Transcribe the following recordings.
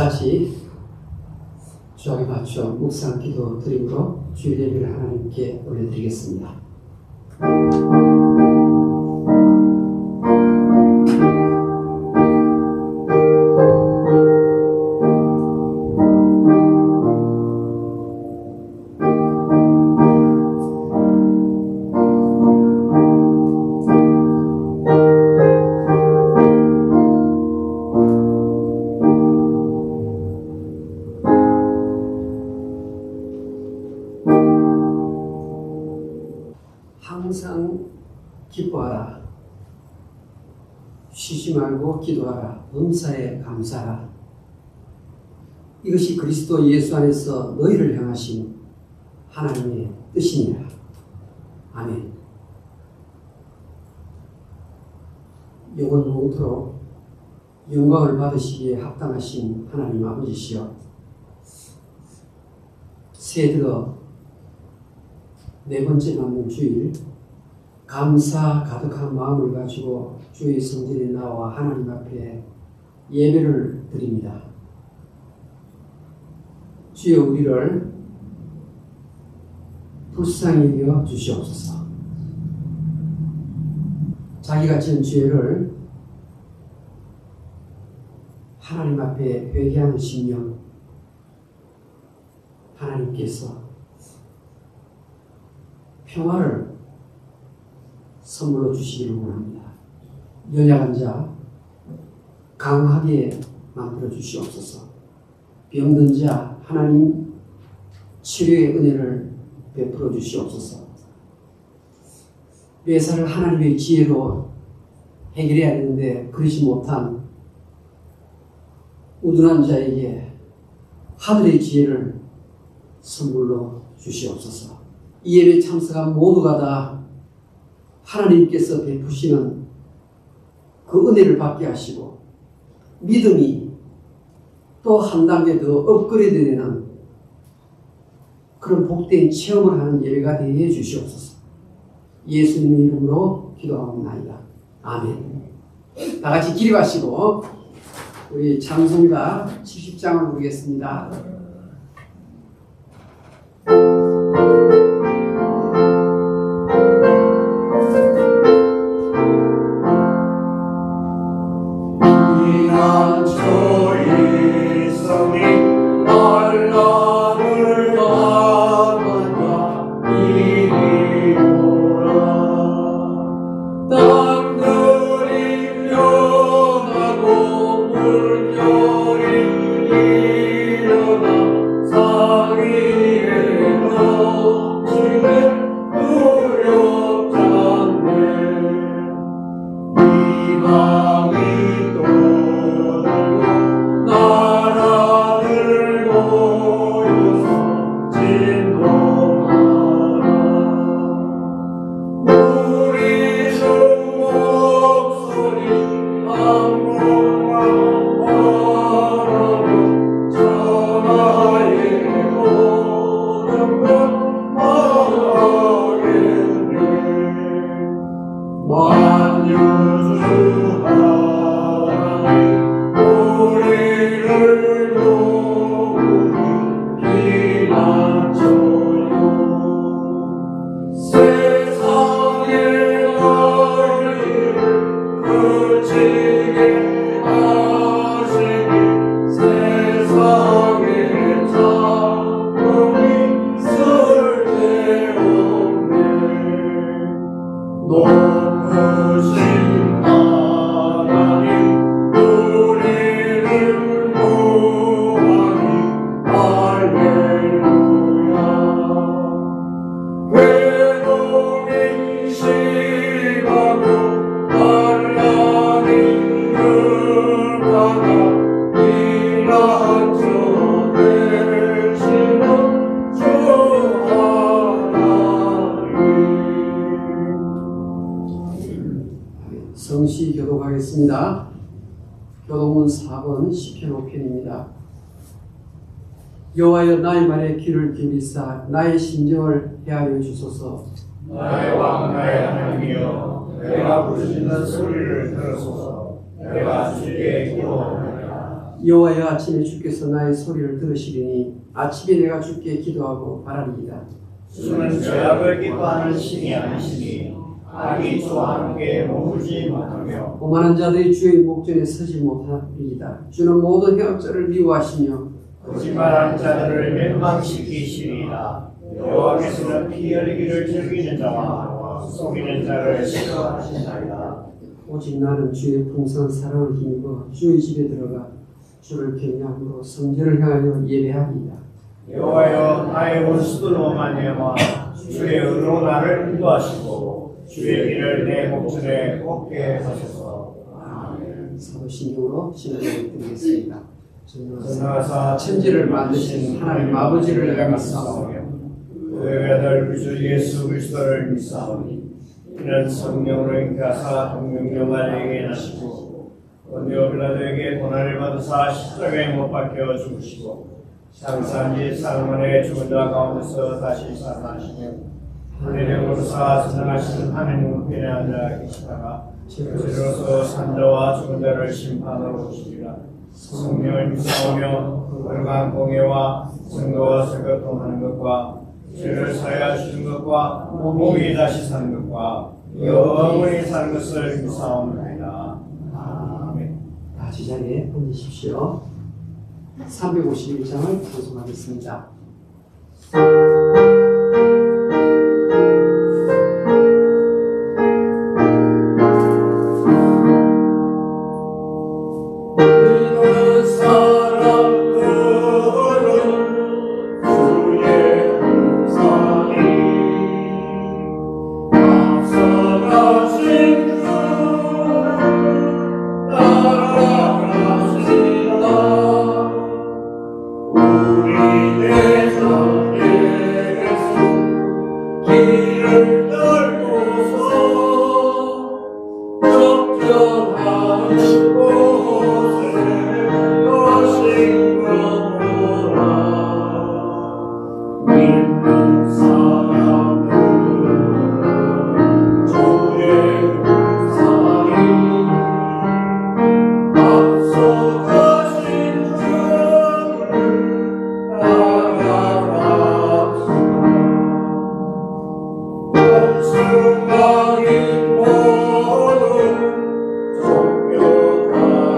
같이 주약에 맞춰 묵상 기도 드림으로 주일 예배를 하나님께 올려드리겠습니다. 항상 기뻐하라. 쉬지 말고 기도하라. 범사에 감사하라. 이것이 그리스도 예수 안에서 너희를 향하신 하나님의 뜻이니라. 아멘. 영원 영토록 영광을 받으시기에 합당하신 하나님 아버지시여, 새해 들어 네 번째 남는 주일 감사 가득한 마음을 가지고 주의 성전에 나와 하나님 앞에 예배를 드립니다. 주여, 우리를 불쌍히 여겨 주시옵소서. 자기가 지은 죄를 하나님 앞에 회개하는 심령, 하나님께서 평화를 선물로 주시기를 원합니다. 연약한 자 강하게 만들어 주시옵소서. 병든 자 하나님 치료의 은혜를 베풀어 주시옵소서. 매사를 하나님의 지혜로 해결해야 되는데 그러지 못한 우둔한 자에게 하늘의 지혜를 선물로 주시옵소서. 이 예배 참석한 모두가 다 하나님께서 베푸시는 그 은혜를 받게 하시고 믿음이 또 한 단계 더 업그레이드 되는 그런 복된 체험을 하는 예배가 되게 해주시옵소서. 예수님의 이름으로 기도하옵나이다. 아멘. 다 같이 기립하시고 우리 찬송가 70장을 부르겠습니다. 성시 교독하겠습니다. 교독문 4번 시편 5편입니다. 여호와여, 나의 말에 귀를 기울이사 나의 심정을 헤아려 주소서. 나의 왕 나의 하나님이여, 내가 부르짖는 소리를 들으소서. 내가 주께 기도하노라. 여호와여 아침에 주께서 나의 소리를 들으시리니 아침에 내가 주께 기도하고 바라리이다. 주는 죄악을 기뻐하는 신이 아니시니 악이 주와 함께 머물지 못하며 오만한 자들이 주의 목전에 서지 못하리이다. 주는 모든 해악자를 미워하시며 거짓말하는 자들을 멸망시키시리이다. 여호와께서는 피 흘리기를 즐기는 자와 속이는 자를 싫어하신다이다. 오직 나는 주의 풍성한 사랑을 힘입어 주의 집에 들어가 주를 경외함으로 성전을 향하여 예배하리이다. 여호와여 나의 원수들로 말미암아 주의 의로 나를 인도하시고 주의 길을 내 목전에 걷게 하소서. 아멘. 사도신경으로 신앙을 드리겠습니다. 전하사 천지를 만드신 하나님 아버지를 내가 믿사오며 그의 아들 주 예수 그리스도를 믿사오니 이는 성령으로 인가사 동명령만에게 나시고 본디오 빌라도에게 고난을 받으사 십자가에 못 박혀 죽으시고 장사한 지 사흘 만에 죽은 자 가운데서 다시 살아나시며 하늘에 오르사 전능하시는 하느님 우편에 앉아 계시다가 저리로서 산자와 죽은 자를 심판하러 오시리라. 성령을 믿사오며 거룩한 공예와 성도와 새것통하는 것과 죄를 사하여 주는 것과 몸이 다시 사는 것과 영원히 사는 것을 믿사옵나이다. 아멘. 다 제자리에 앉으십시오. 351장을 방송하겠습니다. 모든 종교가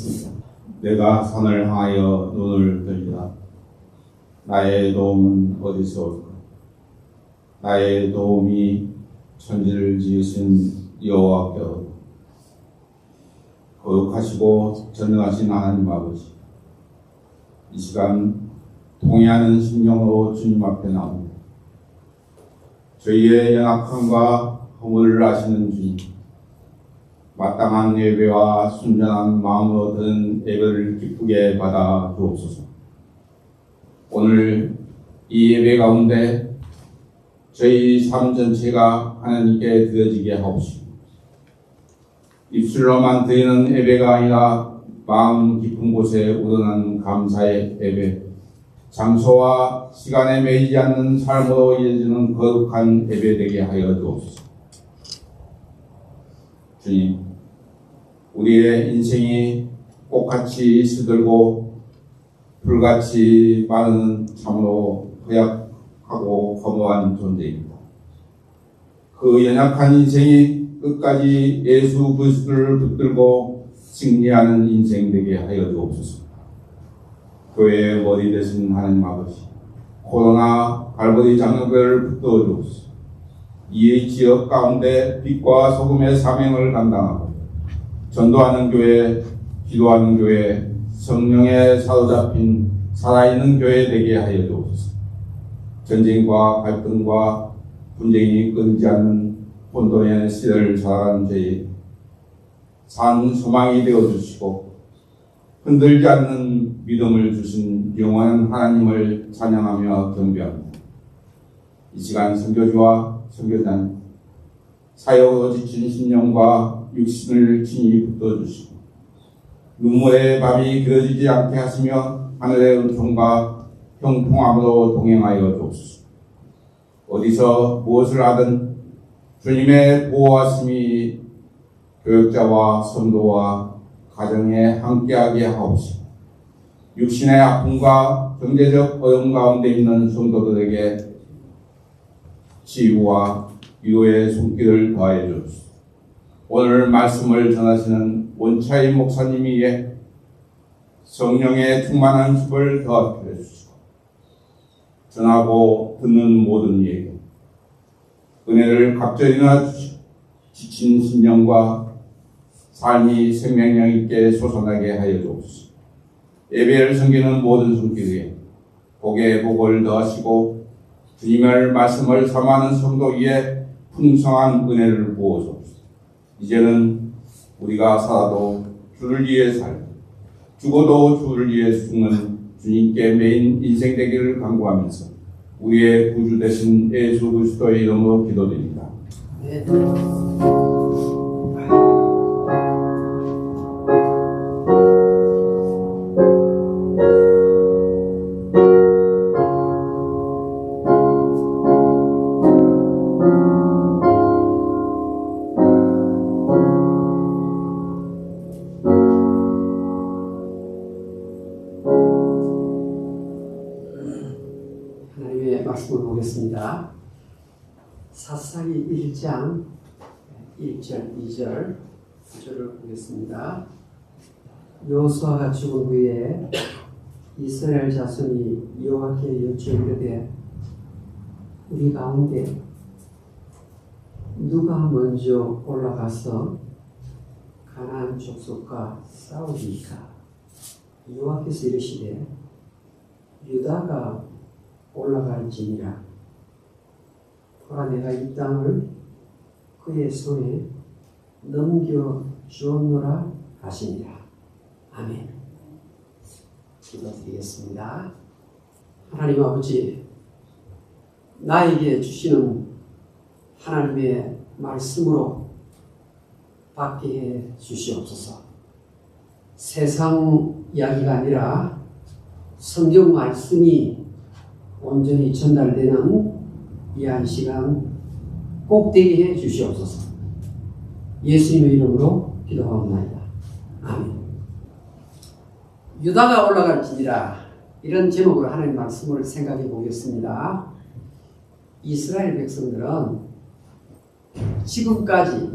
읽겠습니다. 내가 산을 향하여 눈을 들리라. 나의 도움은 어디서 올까? 나의 도움이 천지를 지으신 여호와께 얻어. 거룩하시고 전능하신 하나님 아버지, 이 시간 동의하는 심령으로 주님 앞에 나옵니다. 저희의 연약함과 허물을 아시는 주님, 마땅한 예배와 순전한 마음으로 드는 예배를 기쁘게 받아 주옵소서. 오늘 이 예배 가운데 저희 삶 전체가 하나님께 드려지게 하옵시고, 입술로만 드리는 예배가 아니라 마음 깊은 곳에 우러나는 감사의 예배, 장소와 시간에 매이지 않는 삶으로 이어지는 거룩한 예배 되게 하여 주옵소서. 주님, 우리의 인생이 꽃같이 시들고 불같이 마르는 참으로 허약하고 허무한 존재입니다. 그 연약한 인생이 끝까지 예수 그리스도를 붙들고 승리하는 인생 되게 하여 주옵소서. 교회의 머리 되신 하나님 아버지, 코로나 갈보리 장로교를 붙들어 주옵소서. 이 지역 가운데 빛과 소금의 사명을 감당하고 전도하는 교회, 기도하는 교회, 성령에 사로잡힌 살아있는 교회 되게 하여 주옵소서. 전쟁과 갈등과 분쟁이 끊이지 않는 혼돈의 시대를 살아가는 저희 산 소망이 되어주시고 흔들지 않는 믿음을 주신 영원한 하나님을 찬양하며 경배합니다. 이 시간 선교주와 선교단, 사역으로 지친 심령과 육신을 친히 붙들어주시고 눈물의 밤이 길어지지 않게 하시며 하늘의 은총과 형통함으로 동행하여 주옵소서. 어디서 무엇을 하든 주님의 보호하심이 교역자와 성도와 가정에 함께하게 하옵시고, 육신의 아픔과 경제적 어려움 가운데 있는 성도들에게 치유와 위로의 손길을 더하여 주옵소서. 오늘 말씀을 전하시는 원차인 목사님 위에 성령의 충만한 힘을 더하여 주시고, 전하고 듣는 모든 이에게 은혜를 각별히나 주시고 지친 심령과 삶이 생명력 있게 솟아나게 하여 주옵소서. 예배를 섬기는 모든 손길에 복의 복을 더하시고 주님의 말씀을 삼하는 성도 위에 풍성한 은혜를 부어 주옵소서. 이제는 우리가 살아도 주를 위해 살고 죽어도 주를 위해 죽는 주님께 매인 인생 되기를 간구하면서 우리의 구주 되신 예수 그리스도의 이름으로 기도드립니다. 네. 하나님의 말씀을 보겠습니다. 사사기 1장 1절 2절 구절을 보겠습니다. 여호수아가 죽은 후에 이스라엘 자손이 여호와께 여쭈이르되 우리 가운데 누가 먼저 올라가서 가나안 족속과 싸우리이까? 여호와께서 이르시되 유다가 올라갈지니라. 보라, 내가 이 땅을 그의 손에 넘겨 주었노라 하시니라. 아멘. 기도드리겠습니다. 하나님 아버지, 나에게 주시는 하나님의 말씀으로 받게 해 주시옵소서. 세상 이야기가 아니라 성경 말씀이 온전히 전달되는 이 한 시간 꼭 되게 해 주시옵소서. 예수님의 이름으로 기도하옵나이다. 아멘. 유다가 올라갈지니라, 이런 제목으로 하나님 말씀을 생각해 보겠습니다. 이스라엘 백성들은 지금까지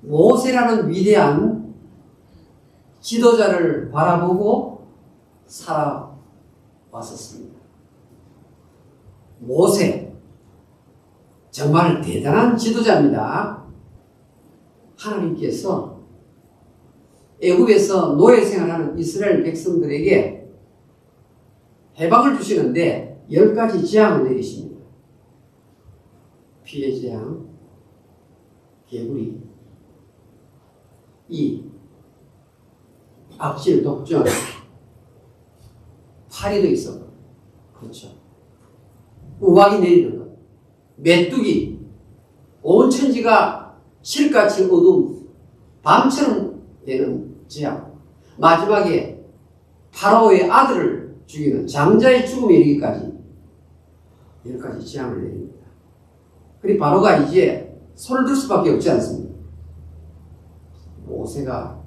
모세라는 위대한 지도자를 바라보고 살아왔었습니다. 모세, 정말 대단한 지도자입니다. 하나님께서 애굽에서 노예 생활하는 이스라엘 백성들에게 해방을 주시는데 10가지 재앙을 내리십니다. 피해 재앙, 개구리, 악질, 독전, 파리도 있었고, 그렇죠. 우박이 내리는 것, 메뚜기, 온 천지가 실같이 어두움, 밤처럼 되는 재앙, 마지막에 파라오의 아들을 죽이는 장자의 죽음에 이르기까지 10가지 재앙을 내립니다. 그리고 바로가 이제 손을 들 수밖에 없지 않습니다. 모세가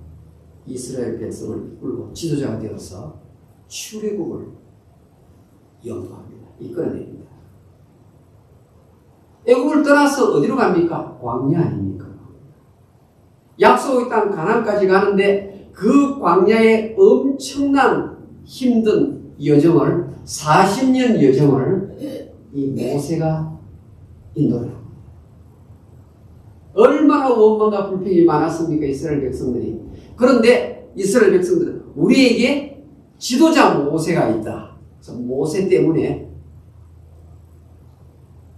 이스라엘 백성을 이끌고 지도자가 되어서 출애굽을 연구합니다. 이끌어냅니다. 애굽을 떠나서 어디로 갑니까? 광야 아닙니까? 약속의 땅 가나안까지 가는데 그 광야의 엄청난 힘든 여정을 40년 여정을 이 모세가 인도를 합니다. 얼마나 원망과 불평이 많았습니까? 이스라엘 백성들이. 그런데 이스라엘 백성들은 우리에게 지도자 모세가 있다. 그래서 모세 때문에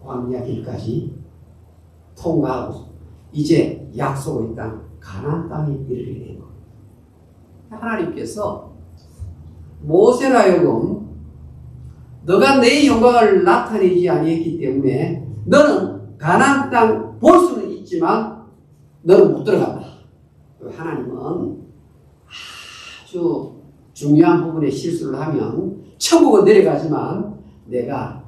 광야 길까지 통과하고 이제 약속의 땅 가나안 땅에 이르게 된 겁니다. 하나님께서 모세로 하여금 너가 내 영광을 나타내지 아니했기 때문에 너는 가나안 땅 볼 수는 있지만 너는 못 들어간다. 하나님은 아주 중요한 부분에 실수를 하면 천국은 내려가지만 내가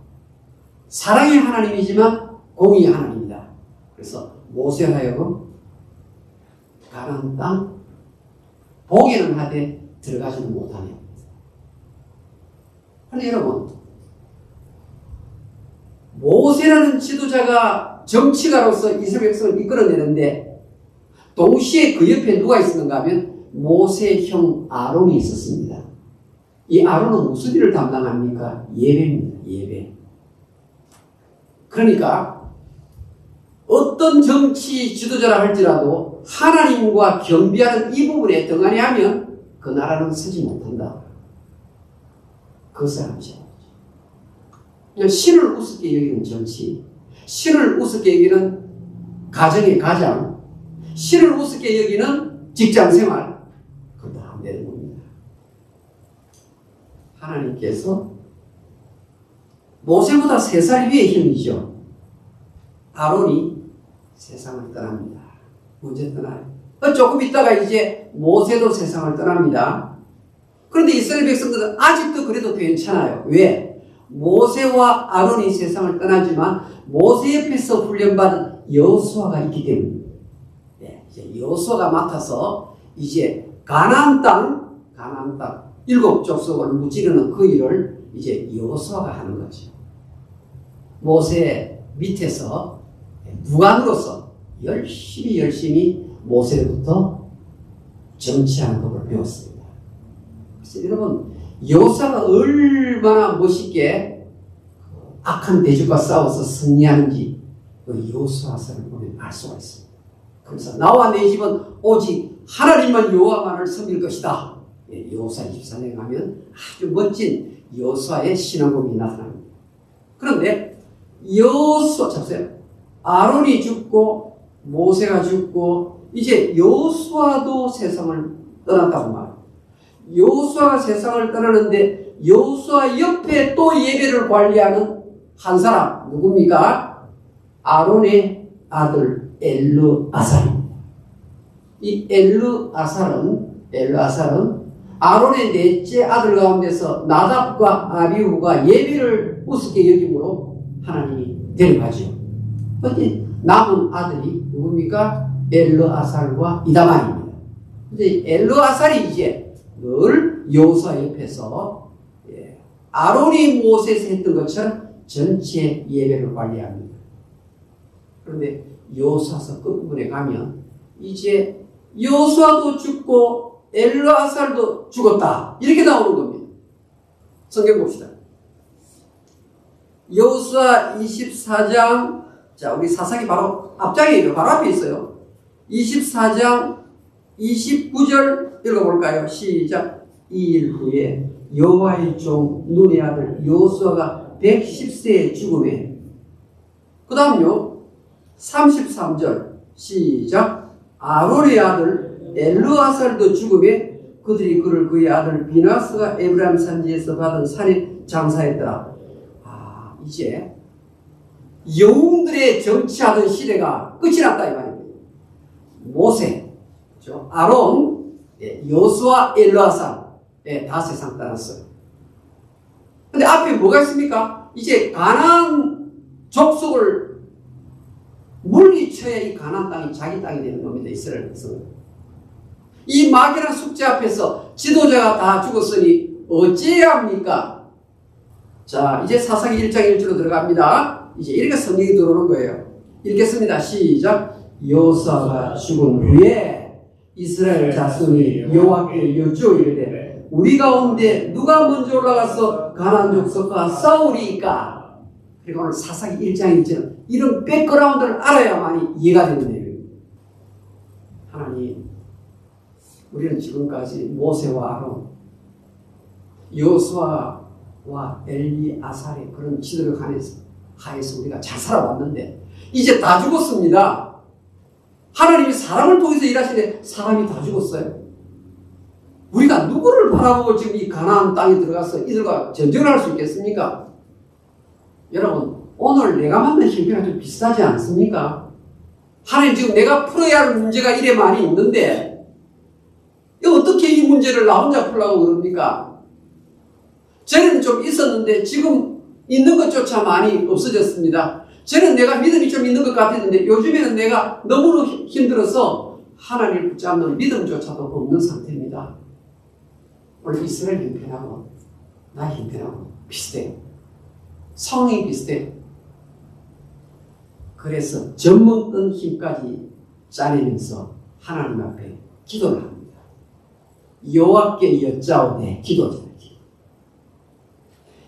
사랑의 하나님이지만 공의의 하나님이다. 그래서 모세로 하여금 가나안 땅 보기는 하되 들어가지는 못하네요. 그런데 여러분, 모세라는 지도자가 정치가로서 이스라엘 백성을 이끌어내는데 동시에 그 옆에 누가 있었는가 하면 모세의 형 아론이 있었습니다. 이 아론은 무슨 일을 담당합니까? 예배입니다. 예배. 그러니까 어떤 정치 지도자라 할지라도 하나님과 경비하는 이 부분에 등한히 하면 그 나라는 서지 못한다. 그것을 함지. 신을 우습게 여기는 정치, 신을 우습게 여기는 가정의 가장, 신을 우습게 여기는 직장생활, 그거 다 안 되는 겁니다. 하나님께서 모세보다 3살 위의 형이죠. 아론이 세상을 떠납니다. 언제 떠나요? 조금 있다가 이제 모세도 세상을 떠납니다. 그런데 이스라엘 백성들은 아직도 그래도 괜찮아요. 왜? 모세와 아론이 세상을 떠나지만 모세 옆에서 훈련받은 여호수아가 있기 때문입니다. 네, 이제 여호수아가 맡아서 이제 가나안 땅 7 족속을 무찌르는 그 일을 이제 여호수아가 하는 거죠. 모세 밑에서 무관으로서 열심히 모세로부터 정치하는 법을 배웠습니다. 그래서 여러분, 여호수아가 얼마나 멋있게 악한 대적과 싸워서 승리하는지 그 여호수아서를 보면 알 수가 있습니다. 그래서 나와 내 집은 오직 하나님만 여호와만을 섬길 것이다. 여호수아 24장에 가면 아주 멋진 여호수아의 신앙고백이 나타납니다. 그런데 여호수아 잡으세요. 아론이 죽고 모세가 죽고 이제 여호수아도 세상을 떠났다고 말합니다. 여호수아가 세상을 떠나는데 여호수아 옆에 또 예배를 관리하는 한 사람 누굽니까? 아론의 아들 엘르아살입니다. 이 엘르아살은 아론의 넷째 아들 가운데서 나답과 아비후가 예배를 우습게 여김으로 하나님이 데려가죠. 그런데 남은 아들이 누굽니까? 엘르아살과 이다만입니다. 근데 엘르아살이 이제 늘 여호수아 옆에서 아론이 모세에서 했던 것처럼 전체 예배를 관리합니다. 그런데 여호수아서 끝부분에 가면 이제 여호수아도 죽고 엘르아살도 죽었다. 이렇게 나오는 겁니다. 성경 봅시다. 여호수아 24장, 자, 우리 사사기 바로 앞장이에요. 바로 앞에 있어요. 24장 29절 읽어볼까요? 시작. 이 일 후에 여호와의 종 눈의 아들 여호수아가 110세에 죽음에, 그 다음요 33절 시작. 아론의 아들 엘르아살도 죽음에 그들이 그를 그의 아들 비나스가 에브라임 산지에서 받은 산에 장사했더라. 이제 영웅들의 정치하던 시대가 끝이 났다 이 말입니다. 모세, 아론, 여호수아, 엘르아살 다 세상 떠났어요. 근데 앞에 뭐가 있습니까? 이제 가나안 족속을 물리쳐야 이 가나안 땅이 자기 땅이 되는 겁니다. 이스라엘 백성은. 이 막연한 숙제 앞에서 지도자가 다 죽었으니 어찌해야 합니까? 자, 이제 사사기 1장 1절로 들어갑니다. 이제 이렇게 성경이 들어오는 거예요. 읽겠습니다. 시작. 여호수아가 죽은 후에 이스라엘 자손이 여호와께 여쭈어 이르되 우리 가운데 누가 먼저 올라가서 가나안 족속과 싸우리이까? 그리고 오늘 사사기 1장 1절은 이런 백그라운드를 알아야만이 이해가 되는 내용입니다. 하나님, 우리는 지금까지 모세와 아론, 여호수아와 엘리아살의 그런 지도력 하에서 우리가 잘 살아왔는데 이제 다 죽었습니다. 하나님이 사람을 통해서 일하시는데 사람이 다 죽었어요. 우리가 누구를 바라보고 지금 이 가나안 땅에 들어가서 이들과 전쟁을 할 수 있겠습니까? 여러분, 오늘 내가 만난 형편과 좀 비슷하지 않습니까? 하나님, 지금 내가 풀어야 할 문제가 이래 많이 있는데 어떻게 이 문제를 나 혼자 풀려고 그럽니까? 전에는 좀 있었는데 지금 있는 것조차 많이 없어졌습니다. 전에는 내가 믿음이 좀 있는 것 같았는데 요즘에는 내가 너무 힘들어서 하나님을 붙잡는 믿음조차도 없는 상태입니다. 오늘 이스라엘 형편하고 나 형편하고 비슷해요. 성이 비슷해요. 그래서 젖먹던 힘까지 짜내면서 하나님 앞에 기도를 합니다. 여호와께 여짜오되 기도잖아요.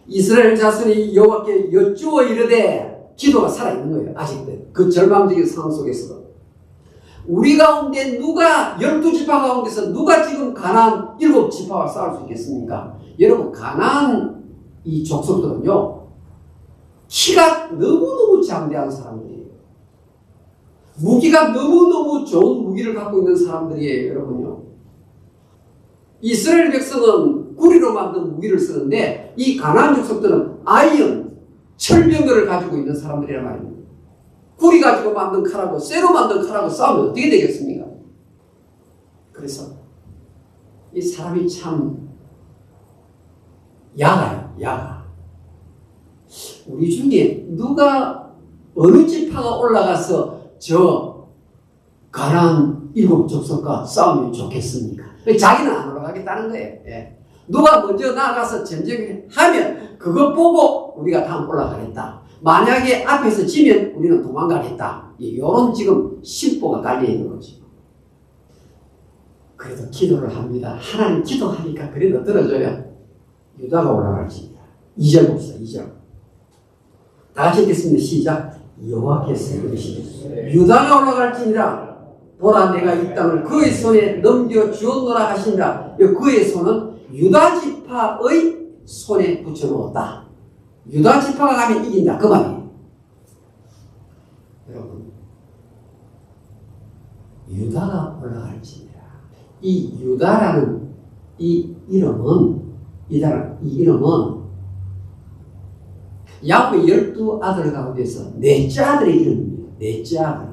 이스라엘 자손이 여호와께 여쭈어 이르되 기도가 살아있는 거예요. 아직도 그 절망적인 상황 속에서도 우리 가운데 누가 12지파 가운데서 누가 지금 가나안 7지파와 싸울 수 있겠습니까? 여러분, 가나안 이 족속들은요 키가 너무너무 장대한 사람들이에요. 무기가 너무너무 좋은 무기를 갖고 있는 사람들이에요. 여러분요, 이스라엘 백성은 구리로 만든 무기를 쓰는데 이 가나안 족속들은 아이언, 철병들을 가지고 있는 사람들이란 말입니다. 구리 가지고 만든 칼하고 쇠로 만든 칼하고 싸우면 어떻게 되겠습니까? 그래서 이 사람이 참 야가요. 야가. 우리 중에 누가 어느 지파가 올라가서 저 가나안 7족속과 싸우면 좋겠습니까? 자기는 안 올라가겠다는 거예요. 예. 누가 먼저 나가서 전쟁을 하면 그거 보고 우리가 다음 올라가겠다. 만약에 앞에서 지면 우리는 도망가겠다. 이런 지금 심보가 깔려있는 거죠. 그래도 기도를 합니다. 하나님 기도하니까 그래도 들어줘요. 유다가 올라갈지니라. 2절 봅시다. 2절. 다 같이 읽겠습니다. 시작. 여호와께서 이르시되 유다가 올라갈지니라. 보라, 내가 이 땅을 그의 손에 넘겨주었노라 하시니라. 그의 손은 유다 지파의 손에 붙여놓았다. 유다 지파가 가면 이긴다, 그 말이에요. 여러분, 유다가 올라갈지니라. 이 유다라는 이 이름은 야곱의 12아들 가운데서 넷째 아들의 이름입니다. 넷째 아들.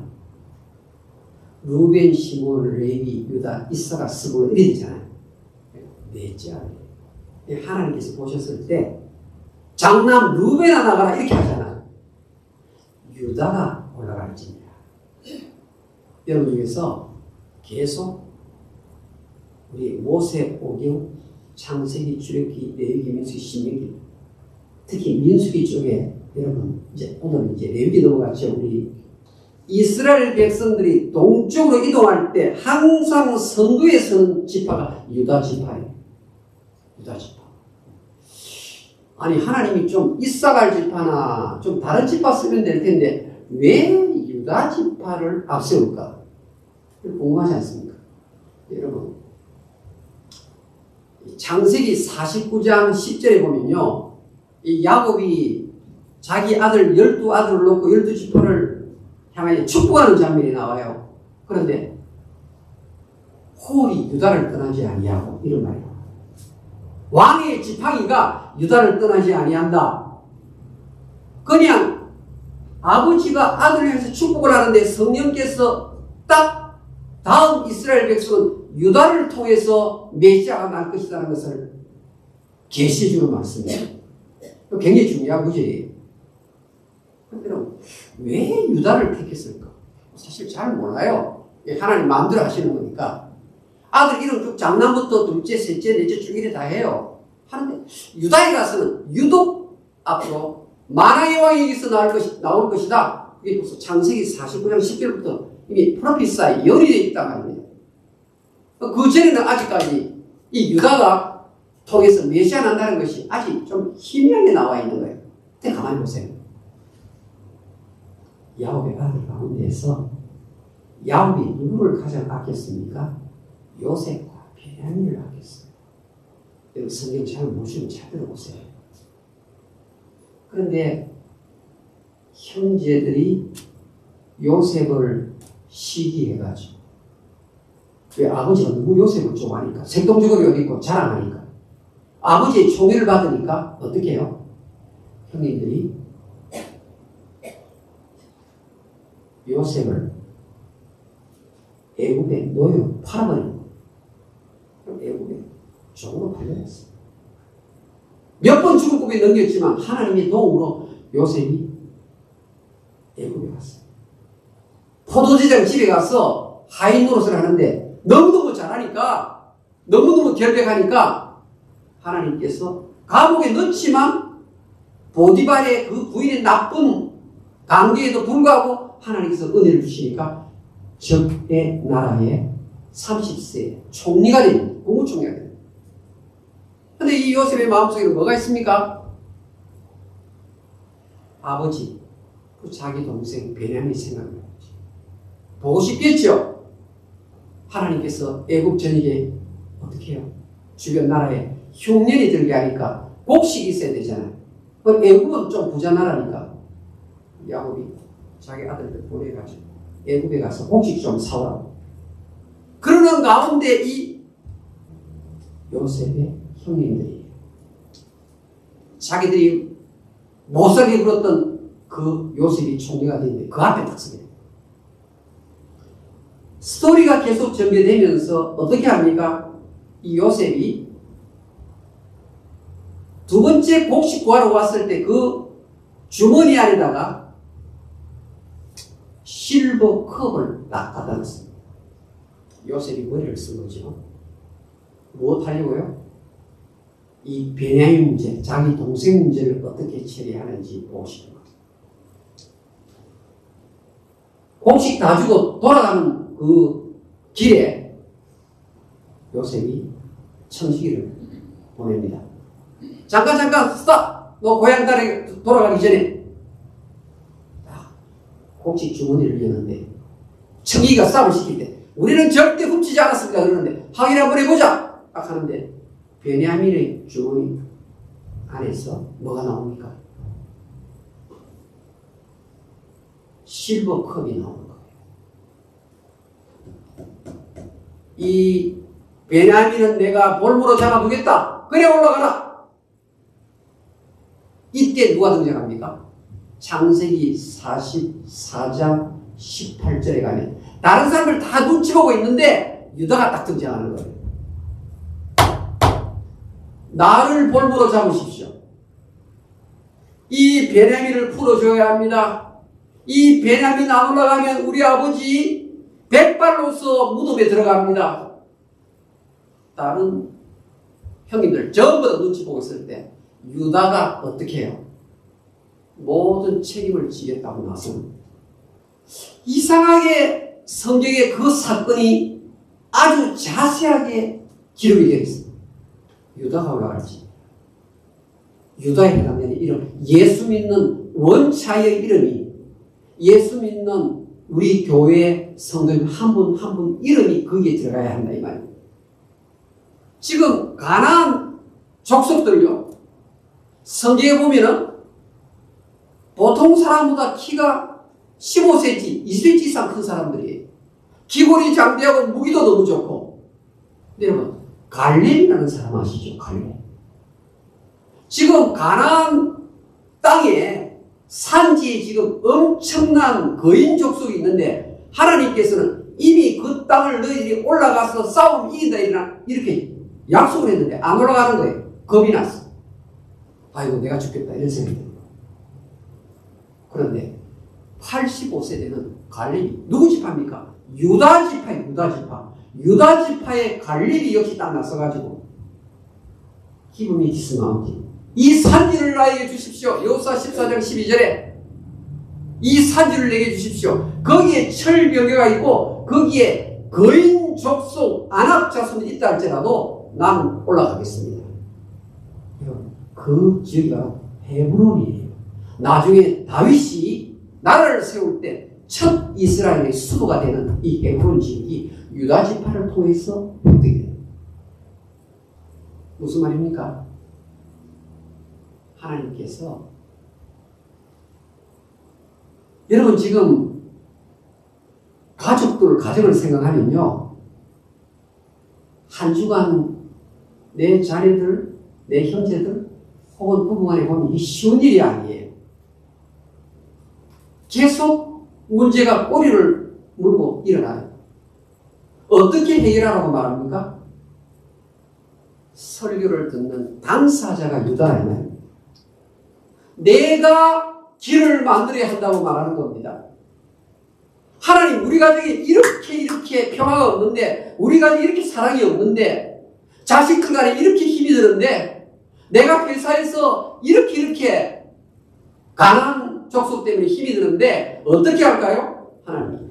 루벤, 시몬, 레위, 유다, 이사가, 스불론 이렇게 되잖아요. 넷째 아들. 하나님께서 보셨을 때 장남 루벤아 나가라 이렇게 하잖아요. 유다가 올라갈지니라. 여러분 중에서 계속 우리 모세, 오경, 창세기, 출애굽기, 레위기, 민수기, 신명기, 특히 민수기 쪽에 여러분 이제 오늘 이제 레위기 넘어갔죠. 우리 이스라엘 백성들이 동쪽으로 이동할 때 항상 선두에 서는 지파가 유다 지파예요. 유다 지파. 아니 하나님이 좀 이사갈 지파나 좀 다른 지파 쓰면 될 텐데 왜 유다 지파를 앞세울까? 궁금하지 않습니까? 여러분 창세기 49장 10절에 보면요, 이 야곱이 자기 아들 12아들을 놓고 12지파를 향하여 축복하는 장면이 나와요. 그런데 홀이 유다를 떠나지 아니하고 이런 말이에요. 왕의 지팡이가 유다를 떠나지 아니한다. 그냥 아버지가 아들을 위해서 축복을 하는데 성령께서 딱 다음 이스라엘 백성은 유다를 통해서 메시아가 날 것이라는 것을 계시해 주는 말씀이에요. 굉장히 중요한 구절이에요. 그런데 왜 유다를 택했을까? 사실 잘 몰라요. 하나님 마음대로 하시는 거니까. 아들 이름 쭉 장남부터 둘째, 셋째, 넷째 쭉 이래 다 해요. 하는데 유다에 가서는 유독 앞으로 만왕의 왕이 여기서 나올 것이다. 이게 벌써 창세기 49장 10절부터 이미 프로피사에 연이 되어 있단 말입니다. 그 전에는 아직까지 이 유다가 통해서 메시아 난다는 것이 아직 좀 희미하게 나와 있는 거예요. 근데 가만히 보세요. 야곱의 아들 가운데에서 야곱이 누구를 가장 아꼈습니까? 요셉과 베냐민을 아꼈어요. 여러분 성경 잘 보시면 잘 들어보세요. 그런데 형제들이 요셉을 시기해가지고, 왜 아버지가 누구 요셉을 좋아하니까, 색동적으로 여기고 자랑하니까, 아버지의 총애를 받으니까 어떻게 해요? 형님들이 요셉을 애굽에 노예로 팔아버리고 애굽에 종으로 팔려갔어요. 몇 번 죽을 고비에 넘겼지만 하나님의 도움으로 요셉이 애굽에 갔어요. 포도제장 집에 가서 하인 노릇을 하는데 너무너무 잘하니까, 너무너무 결백하니까 하나님께서 감옥에 넣지만 보디발의 그 부인의 나쁜 관계에도 불구하고 하나님께서 은혜를 주시니까 적의 나라의 30세 총리가 됩니다. 국무총리가 됩니다. 그런데 이 요셉의 마음속에는 뭐가 있습니까? 아버지, 그 자기 동생 베냐민이 생각나요. 보고 싶겠죠? 하나님께서 애굽 전역에 어떻게 해요? 주변 나라에 흉년이 들게 하니까 곡식이 있어야 되잖아요. 애굽은 좀 부자 나라니까 야곱이 자기 아들들 보내가지고 애굽에 가서 곡식 좀 사오라고. 그러는 가운데 이 요셉의 형님들이 자기들이 못살게 굴었던 그 요셉이 총리가 되는데 그 앞에 딱 서게 됩니다. 스토리가 계속 전개되면서 어떻게 합니까? 이 요셉이 두 번째 곡식 구하러 왔을 때 그 주머니 안에다가 실버 컵을 딱 갖다 놨습니다. 요셉이 머리를 쓴 거죠. 무엇 하려고요? 이 베냐민 문제, 자기 동생 문제를 어떻게 처리하는지 보고 싶은 거예요. 곡식 다 주고 돌아가는 그 길에 요셉이 청지기를 보냅니다. 잠깐 스탑! 너 고향 딸에 돌아가기 전에 곡식 주머니를 여는데 청지기가 싸움을 시킬 때 우리는 절대 훔치지 않았습니다. 그러는데 확인 한번 해보자! 딱 하는데 베냐민의 주머니 안에서 뭐가 나옵니까? 실버 컵이 나오는 거예요. 이 베냐민은 내가 볼모로 잡아두겠다. 그래 올라가라. 이때 누가 등장합니까? 창세기 44장 18절에 가면 다른 사람들 다 눈치 보고 있는데 유다가 딱 등장하는 거예요. 나를 볼모로 잡으십시오. 이 베냐민을 풀어줘야 합니다. 이 베냐민 안 올라가면 우리 아버지 백발로서 무덤에 들어갑니다. 다른 형님들 전부 다 눈치 보고 있을 때 유다가 어떻게 해요? 모든 책임을 지겠다고 나섭니다. 이상하게 성경에 그 사건이 아주 자세하게 기록이 되어 있습니다. 유다가 올라갈지. 유다에 해당되는 이름, 예수 믿는 원차의 이름이, 예수 믿는 우리 교회 성도님 한 분 한 분 이름이 거기에 들어가야 한다 이 말이에요. 지금 가나안 족속들요, 성경에 보면은 보통 사람보다 키가 15cm, 20cm 이상 큰 사람들이에요. 기골이 장대하고 무기도 너무 좋고. 근데 여러분, 갈렙이라는 사람 아시죠? 갈렙. 지금 가나안 땅에 산지에 지금 엄청난 거인 족속이 있는데 하나님께서는 이미 그 땅을 너희들이 올라가서 싸움 이긴다 이렇게 약속을 했는데 안 올라가는 거예요. 겁이 났어. 아이고 내가 죽겠다 이런 생각이 들어요. 그런데 85세대는 갈렙이 누구 지파입니까? 유다 지파예요. 유다 지파. 유다 지파의 갈렙이 역시 딱 나서가지고 기브미 디스 마운틴, 이 산지를 나에게 주십시오. 여호수아 14장 12절에 이 산지를 내게 주십시오. 거기에 철벽에가 있고 거기에 거인 족속 안악 자손이 있다 할지라도 난 올라가겠습니다. 그 지역이 헤브론이에요. 나중에 다윗이 나라를 세울 때 첫 이스라엘의 수도가 되는 이 헤브론 지역이 유다 지파를 통해서 획득이 돼요. 무슨 말입니까? 하나님께서 여러분 지금 가정을 생각하면요, 한 주간 내 자녀들, 내 형제들 혹은 부부간에 보면 이게 쉬운 일이 아니에요. 계속 문제가 꼬리를 물고 일어나요. 어떻게 해결하라고 말합니까? 설교를 듣는 당사자가 유다라면 내가 길을 만들어야 한다고 말하는 겁니다. 하나님, 우리 가정에 이렇게 평화가 없는데, 우리 가정에 이렇게 사랑이 없는데, 자식들 간에 이렇게 힘이 드는데, 내가 회사에서 이렇게 가난한 족속 때문에 힘이 드는데 어떻게 할까요? 하나님,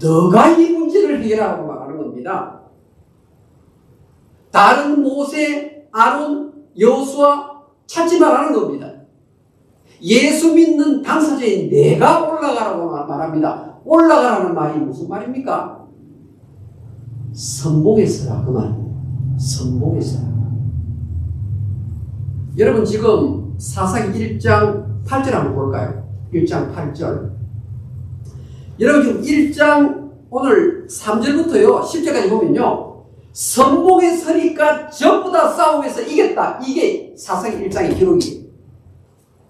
너가 이 문제를 해결하라고 말하는 겁니다. 다른 모세, 아론, 여호수아 찾지 말라는 겁니다. 예수 믿는 당사자인 내가 올라가라고 말합니다. 올라가라는 말이 무슨 말입니까? 선봉에 서라 그 말입니다. 선봉에 서라. 여러분 지금 사사기 1장 8절 한번 볼까요? 1장 8절. 여러분 지금 1장 오늘 3절부터요 10절까지 보면요, 선봉에 서니까 전부 다 싸움에서 이겼다. 이게 사사기 1장의 기록이에요.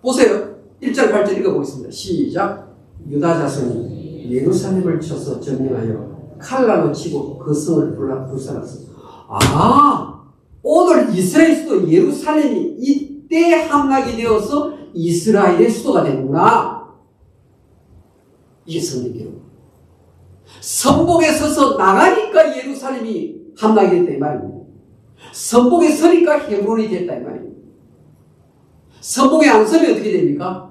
보세요. 1장 8절 읽어보겠습니다. 시작. 유다 자손이 예루살렘을 쳐서 점령하여 칼날로 치고 그 성을 불살랐어. 오늘 이스라엘 수도 예루살렘이 이때 함락이 되어서 이스라엘의 수도가 되는구나. 이게 성경 기록. 선봉에 서서 나가니까 예루살렘이 함락이 됐다 이 말입니다. 선봉에 서니까 헤브론이 됐다 이 말입니다. 선봉에 안 서면 어떻게 됩니까?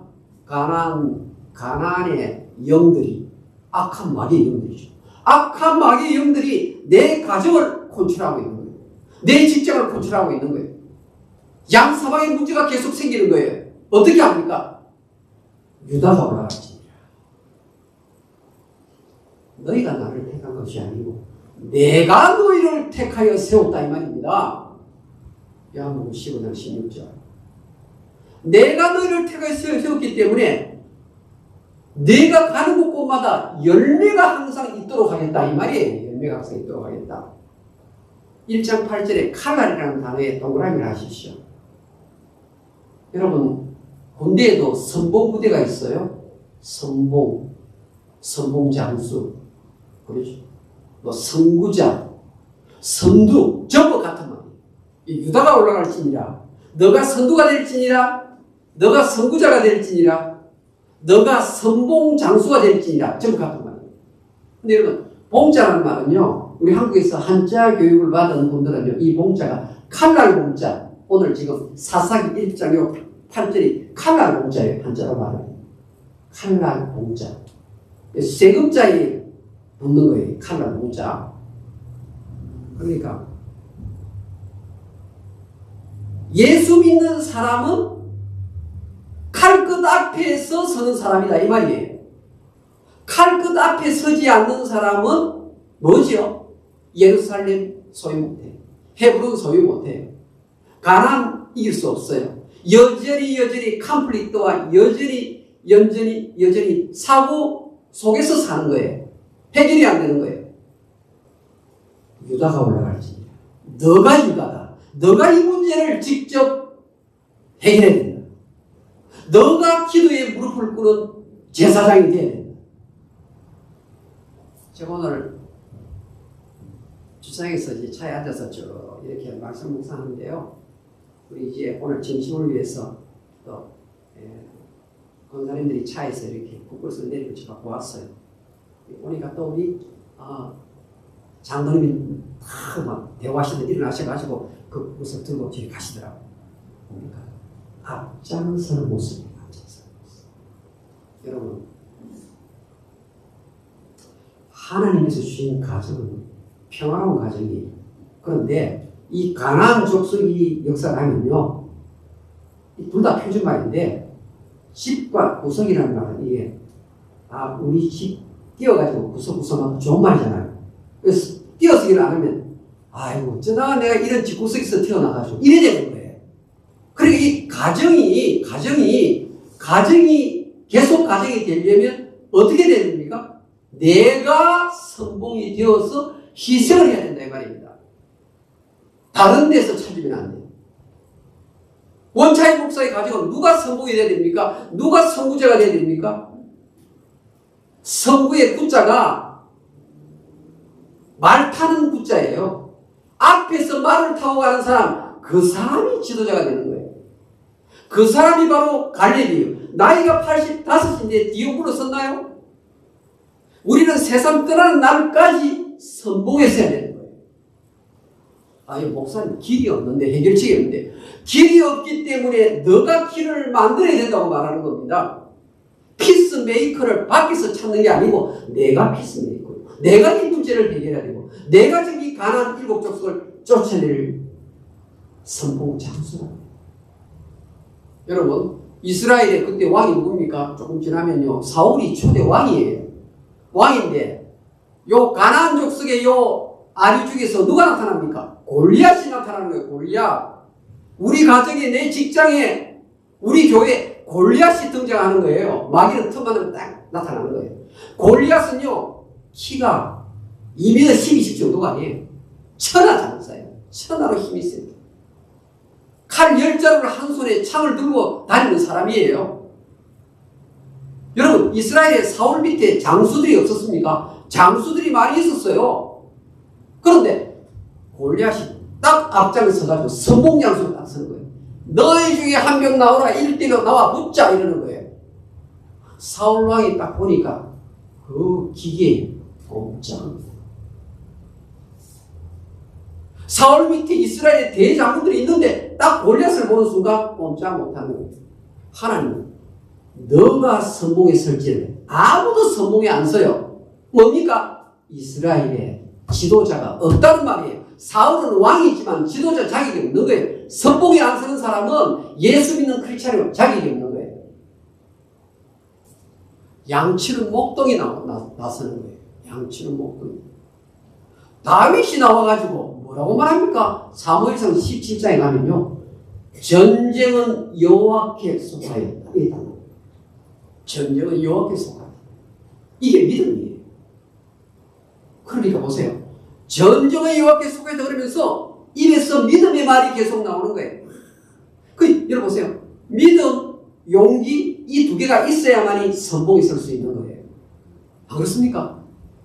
가나안의 영들이, 악한 마귀의 영들이죠. 악한 마귀의 영들이 내 가정을 컨트롤하고 있는 거예요. 내 직장을 컨트롤하고 있는 거예요. 양사방의 문제가 계속 생기는 거예요. 어떻게 합니까? 유다가 올라갔지. 너희가 나를 택한 것이 아니고 내가 너희를 택하여 세웠다 이 말입니다. 요한복음 15장 16절. 내가 너희를 택하여 세웠기 때문에 내가 가는 곳곳마다 열매가 항상 있도록 하겠다 이 말이에요. 열매가 항상 있도록 하겠다. 1장 8절에 칼날이라는 단어에 동그라미를 하십시오. 여러분 군대에도 선봉부대가 있어요. 선봉장수, 그렇죠? 뭐 선구자, 선두, 전부 같은 말이에요. 유다가 올라갈지니라, 너가 선두가 될지니라, 너가 선구자가 될지니라, 너가 선봉장수가 될지니라, 전부 같은 말이에요. 근데 여러분 봉자라는 말은요, 우리 한국에서 한자 교육을 받은 분들은요, 이 봉자가 칼날 봉자, 오늘 지금 사사기 1장 8절이 칼날 봉자예요. 한자로 말하면 칼날 봉자. 세금자에 붙는 거예요. 칼날 문자. 그러니까 예수 믿는 사람은 칼끝 앞에서 서는 사람이다 이 말이에요. 칼끝 앞에 서지 않는 사람은 뭐죠? 예루살렘 소유 못해요. 헤브론 소유 못해요. 가나안 이길 수 없어요. 여전히 컨플릭트와 여전히 사고 속에서 사는 거예요. 해결이 안 되는 거예요. 유다가 올라갈지. 너가 유다다. 너가 이 문제를 직접 해결해야 된다. 너가 기도에 무릎을 꿇은 제사장이 돼야 된다. 제가 오늘 주차장에서 이제 차에 앉아서 쭉 이렇게 말씀 묵상하는데요. 우리 이제 오늘 점심을 위해서 또 권사님들이 차에서 이렇게 국kur서 내리고 제가 보았어요. 보니까 또 우리 장로님이 막 대화하시는데 일어나셔가지고 그 국kur서 들고 저기 가시더라고요. 보니까 앞장서는 모습이에요. 앞장서는 모습. 여러분 하나님께서 주신 가정은 평화로운 가정이에요. 그런데 이 가나안 족속이 역사하면요, 둘 다 표준말인데 집과 구석이라는 말은 이게 우리 집 띄어가지고 구석구석하고 좋은 말이잖아요. 그래서 띄어쓰기를 안 하면 아이고 어쩌다가 내가 이런 집구석에서 태어나가지고 이래 되는 거예요. 그러니까 이 가정이 계속 가정이 되려면 어떻게 되야 됩니까? 내가 선봉이 되어서 희생을 해야 된다 이 말입니다. 다른 데서 찾으면 안 돼요. 원차인 목사의 가정은 누가 선봉이 돼야 됩니까? 누가 선구자가 돼야 됩니까? 선구의 구자가 말 타는 구자예요. 앞에서 말을 타고 가는 사람, 그 사람이 지도자가 되는 거예요. 그 사람이 바로 갈렙이에요. 나이가 85인데 디오브로 섰나요? 우리는 세상 떠나는 날까지 선봉했어야 되는 거예요. 이 목사님 길이 없는데, 해결책이 없는데, 길이 없기 때문에 너가 길을 만들어야 된다고 말하는 겁니다. 피스메이커를 밖에서 찾는 게 아니고 내가 피스메이커예요. 내가 이 문제를 해결해야 되고 내가 지금 이 가나안 7족속을 쫓아낼 선봉 장수라. 여러분 이스라엘의 그때 왕이 누굽니까? 조금 지나면요 사울이 초대 왕이에요. 왕인데 요 가나안 족속의 요 아리 중에서 누가 나타납니까? 골리앗이 나타나는 거예요. 골리앗. 우리 가정에, 내 직장에, 우리 교회에 골리앗이 등장하는 거예요. 마귀는 틈만 하면 딱 나타나는 거예요. 골리앗은요 키가 2m 12씩 정도가 아니에요. 천하 장사예요. 천하로 힘이 있어요. 칼 10자루를 한 손에 창을 들고 다니는 사람이에요. 여러분 이스라엘에 사울 밑에 장수들이 없었습니까? 장수들이 많이 있었어요. 그런데 골리앗이 딱 앞장에 서가지고 선봉장수로 딱 서는 거예요. 너희 중에 한 명 나오라. 1대1로 나와 붙자 이러는 거예요. 사울왕이 딱 보니까 그 기계에 꼼짝합니다. 사울 밑에 이스라엘의 대장군들이 있는데 딱 골리앗을 보는 순간 꼼짝 못하는 거예요. 하나님은 너가 선봉에 설지를 아무도 선봉에 안 서요. 뭡니까? 이스라엘의 지도자가 없다는 말이에요. 사울은 왕이지만 지도자 자격이 없는 거예요. 선봉에 안 서는 사람은 예수 믿는 크리스찬이 자격이 없는 거예요. 양치는 목동이 나서는 거예요. 양치는 목동이. 다윗이 나와가지고 뭐라고 말합니까? 사무엘상 17장에 가면요. 전쟁은 여호와께 속하였다. 전쟁은 여호와께 속하였다. 이게 믿음이에요. 그러니까 보세요. 전쟁은 여호와께 속하였다 그러면서 입에서 믿음의 말이 계속 나오는 거예요. 여러분 보세요. 믿음, 용기 이 두 개가 있어야만이 선봉에 설 수 있는 거예요. 안 그렇습니까?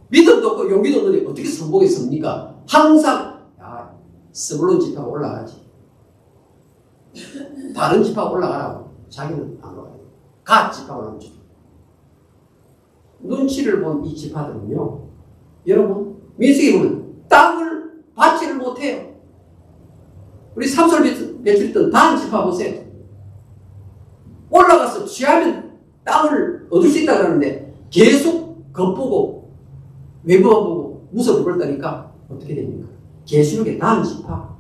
믿음도 없고 용기도 없는데 어떻게 선봉에 섭니까? 항상 스불론 지파가 올라가지. 다른 지파가 올라가라고. 자기는 안 올라가요. 갓 지파가 올라가죠. 눈치를 본 이 지파들은요. 여러분 민수기 보면 땅을 받지를 못해요. 우리 삼설 맺혔던 다른 지파 보세요. 올라가서 취하면 땅을 얻을 수 있다 그러는데 계속 겉보고 외모만 보고 무서워 버렸다니까 어떻게 됩니까? 계시록의 다음 지파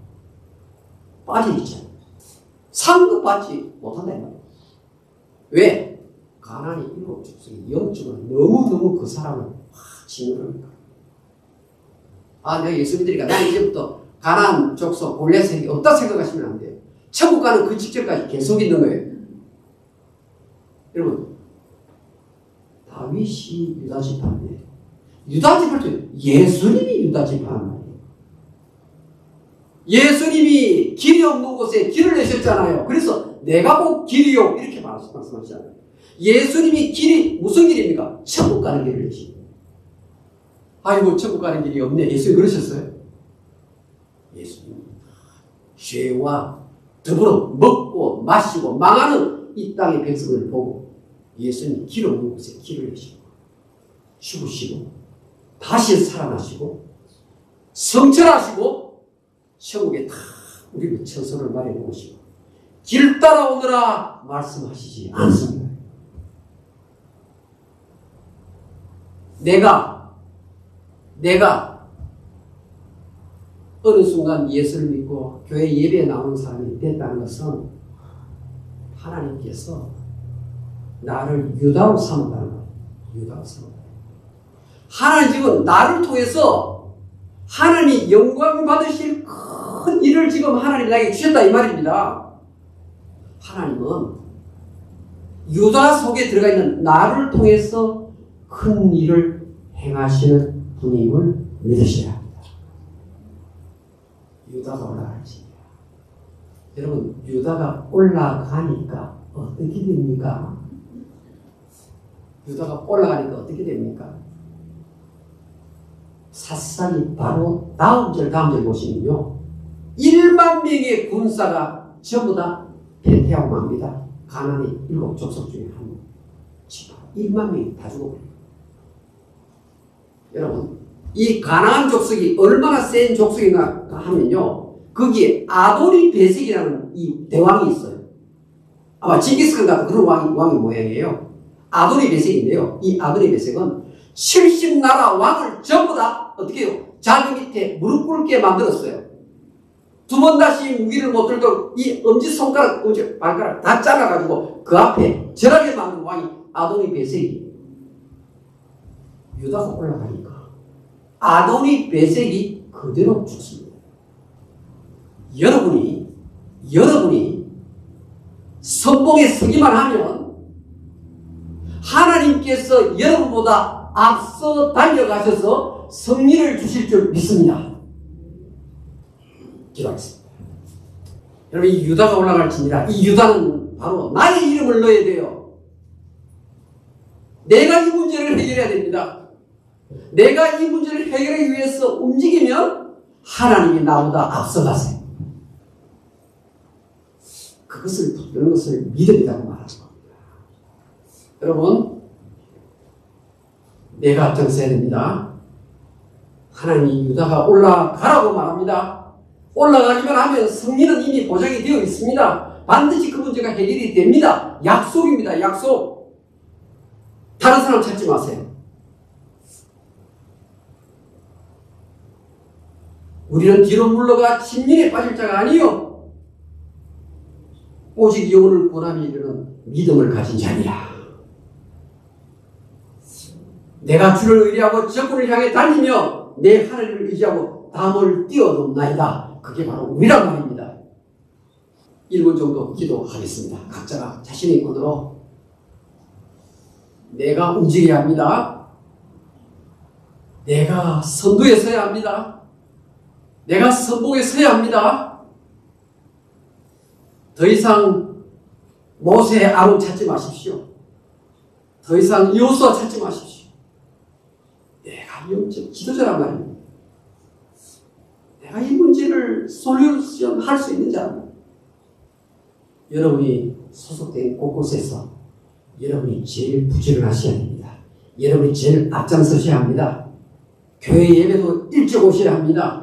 빠져있잖아요. 상급 받지 못한다 이 말이에요. 왜? 가나안의 7족속이 영적으로 너무너무 그 사람을 짓누르니까. 내가 예수 믿으니까 난 이제부터 가나안 족속 골리앗이 없다 생각하시면 안 돼요. 천국 가는 그 직전까지 계속 있는 거예요. 여러분, 다윗이 유다 지파인데 유다 지파를 예수님이 유다 지파란 말이에요. 예수님이 길이 없는 곳에 길을 내셨잖아요. 그래서 내가 곧 길이요 이렇게 말씀하시잖아요. 예수님이 길이 무슨 길입니까? 천국 가는 길을 내시고. 아이고 천국 가는 길이 없네. 예수님 그러셨어요? 예수님 죄와 더불어 먹고 마시고 망하는 이 땅의 백성을 보고 예수님 길 없는 곳에 길을 내시고 죽으시고 다시 살아나시고 성천하시고 천국에 다 우리를 처소를 마련해 오시고 길 따라오느라 말씀하시지 않습니다. 내가 어느 순간 예수를 믿고 교회 예배에 나오는 사람이 됐다는 것은 하나님께서 나를 유다로 삼았다는 거예요. 유다로 삼았다. 하나님 지금 나를 통해서 하나님이 영광 받으실 큰 일을 지금 하나님이 나에게 주셨다 이 말입니다. 하나님은 유다 속에 들어가 있는 나를 통해서 큰 일을 행하시는 분임을 믿으셔야 합니다. 유다가 올라갈지. 여러분, 유다가 올라가니까 어떻게 됩니까? 유다가 올라가니까 어떻게 됩니까? 삿살이 바로 다음 절 보시면요. 1만 명의 군사가 전부 다 패퇴하고 맙니다. 가나안의 7족속 중에 한 지파 1만 명이 다 죽어버려요. 여러분, 이 가나안 족속이 얼마나 센 족속인가 하면요. 거기에 아도니 베색이라는 이 대왕이 있어요. 아마 징기스칸 같은 그런 왕이 모양이에요. 아도니 베색인데요. 이 아도니 베색은 70나라 왕을 전부 다 어떻게 해요? 자기 밑에 무릎 꿇게 만들었어요. 두 번 다시 무기를 못 들도록 이 엄지손가락, 발가락 다 잘라가지고 그 앞에 절하게 만든 왕이 아도니 베색이. 유다가 올라가니까 아도니 베색이 그대로 죽습니다. 여러분이 선봉에 서기만 하면 하나님께서 여러분보다 앞서 달려가셔서 승리를 주실 줄 믿습니다. 기도하겠습니다. 여러분, 이 유다가 올라갈지니라. 이 유다는 바로 나의 이름을 넣어야 돼요. 내가 이 문제를 해결해야 됩니다. 내가 이 문제를 해결하기 위해서 움직이면 하나님이 나보다 앞서가세요. 그런 것을 믿음이라고 말하는 겁니다. 여러분, 내가 앞장서야 됩니다. 하나님이 유다가 올라가라고 말합니다. 올라가기만 하면 승리는 이미 보장이 되어 있습니다. 반드시 그 문제가 해결이 됩니다. 약속입니다. 약속. 다른 사람 찾지 마세요. 우리는 뒤로 물러가 침륜에 빠질 자가 아니요 오직 영혼을 구원함에 이르는 믿음을 가진 자니라. 내가 주를 의뢰하고 적군을 향해 달리며 내 하나님을 의지하고 담을 뛰어넘나이다. 그게 바로 우리란 말입니다. 1분 정도 기도하겠습니다. 각자가 자신의 권으로 내가 움직여야 합니다. 내가 선두에 서야 합니다. 내가 선봉에 서야 합니다. 더 이상 모세, 아론 찾지 마십시오. 더 이상 여호수아 찾지 마십시오. 내가 영적 지도자란 말입니다. 내가 이 문제를 솔루션할 수 있는 자입니다. 여러분이 소속된 곳곳에서 여러분이 제일 부지런하셔야 됩니다. 여러분이 제일 앞장서셔야 합니다. 교회 예배도 일찍 오셔야 합니다.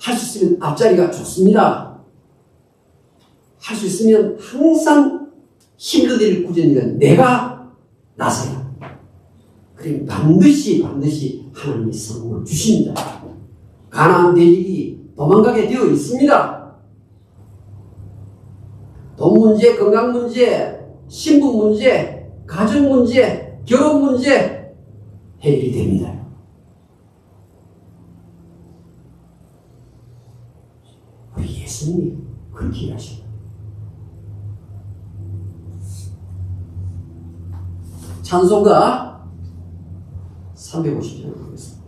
할 수 있으면 앞자리가 좋습니다. 할 수 있으면 항상 힘든 일, 굳은 일은 내가 나서야 합니다. 그럼 반드시 하나님이 성공을 주십니다. 가나안 대적이 도망가게 되어 있습니다. 돈 문제, 건강 문제, 신분 문제, 가정 문제, 결혼 문제 해결이 됩니다. 우리 예수님이 그렇게 일하십니다. 찬송가 350장 보겠습니다.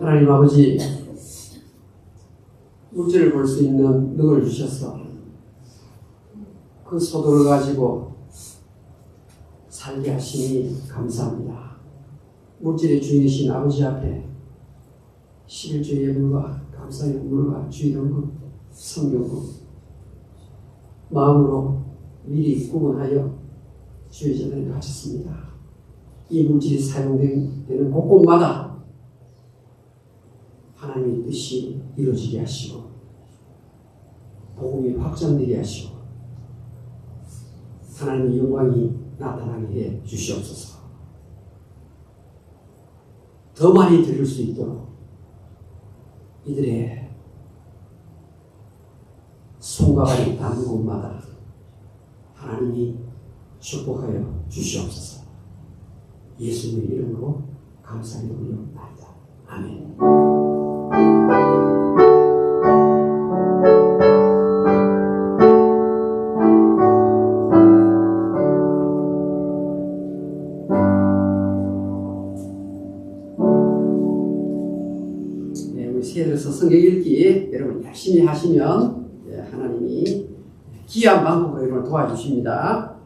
하나님 아버지, 물질을 볼 수 있는 능을 주셔서 그 소득을 가지고 살게 하시니 감사합니다. 물질의 주인이신 아버지 앞에 11조 예물과 감사의 물과 주의연금, 성경금 마음으로 미리 구분하여 주의 전에 바쳤습니다. 이 물질이 사용되는 곳곳마다 하나님의 뜻이 이루어지게 하시고 복음이 확장되게 하시고 하나님의 영광이 나타나게 해 주시옵소서. 더 많이 드릴 수 있도록 이들의 손과 발이 닿는 곳마다 하나님이 축복하여 주시옵소서. 예수님의 이름으로 감사히 올려옵나이다. 아멘. 세례서 성경 읽기 여러분 열심히 하시면 하나님이 귀한 방법으로 여러분을 도와주십니다.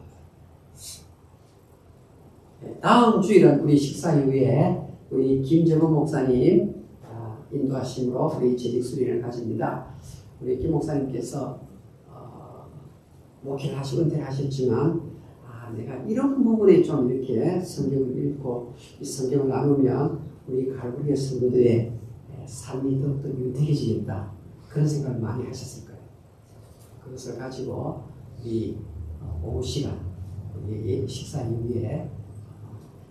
다음 주일은 우리 식사 이후에 우리 김재범 목사님 인도하심으로 우리 재직 수련을 가집니다. 우리 김 목사님께서 목회를 하시고 은퇴하셨지만 내가 이런 부분에 좀 이렇게 성경을 읽고 이 성경을 나누면 우리 갈구리의 성도들의 삶이 더욱더 유대해지겠다. 그런 생각을 많이 하셨을 거예요. 그것을 가지고 우리 오후 시간, 우리 식사 이후에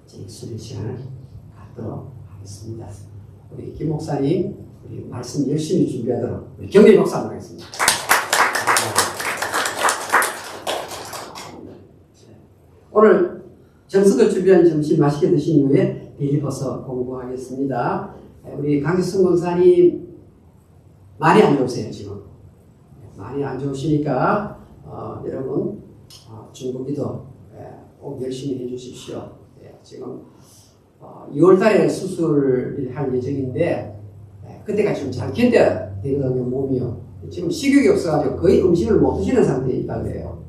수련 시간을 갖도록 하겠습니다. 우리 김 목사님, 우리 말씀 열심히 준비하도록 우리 경례 박수 하겠습니다. 오늘 정석을 준비한 점심 맛있게 드신 이후에 빌립보서 공부하겠습니다. 우리 강지승 권사님 많이 안 좋으세요 지금. 많이 안 좋으시니까 여러분 중보기도 꼭 열심히 해주십시오. 지금 6월달에 수술을 할 예정인데 그때까지 좀 잘 견뎌야 되거든요. 몸이요. 지금 식욕이 없어가지고 거의 음식을 못 드시는 상태에 있다고 해요.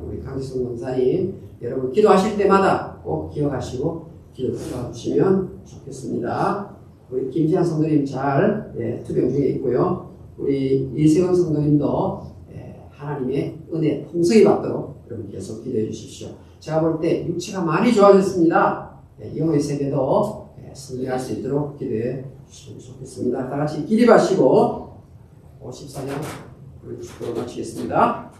우리 강지승 권사님 여러분 기도하실 때마다 꼭 기억하시고 기도 도와주시면 좋겠습니다. 우리 김지한 성도님 잘 투병 중에 있고요. 우리 이세원 성도님도 하나님의 은혜 풍성히 받도록 여러분 계속 기도해 주십시오. 제가 볼 때 육체가 많이 좋아졌습니다. 영의 세계도 승리할 수 있도록 기도해 주시면 좋겠습니다. 다 같이 기립하시고 54년 우리 축도로 마치겠습니다.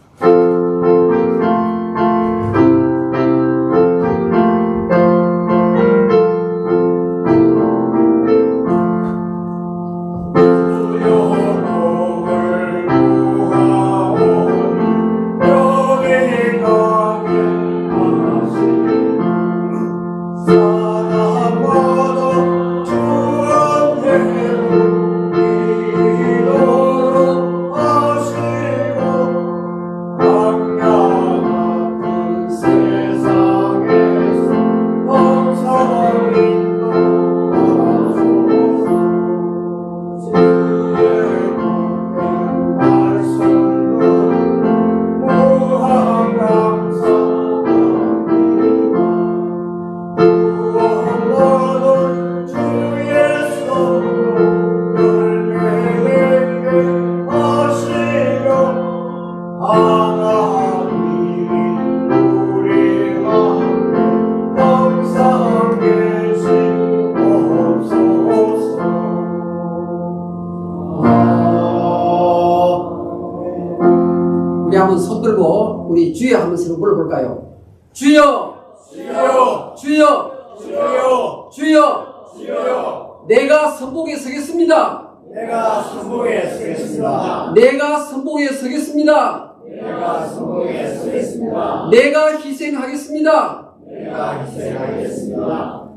우리 주여 하면서 불러볼까요? 주여! 주여! 주여! 주여! 주여! 주여! 내가 선봉에 서겠습니다. 내가 선봉에 서겠습니다. 내가 선봉에 서겠습니다. 내가 선봉에 서겠습니다. 내가 희생하겠습니다. 내가 희생하겠습니다.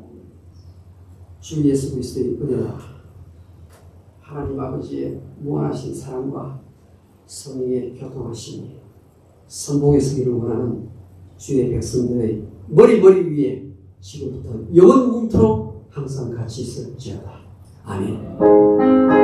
주 예수 그리스도의 은혜와 하나님 아버지의 무한하신 사랑과 성령의 교통하심이 선봉에 서기를 원하는 주의 백성들의 머리 위에 지금부터 영원토록 항상 같이 있을지어다. 아멘.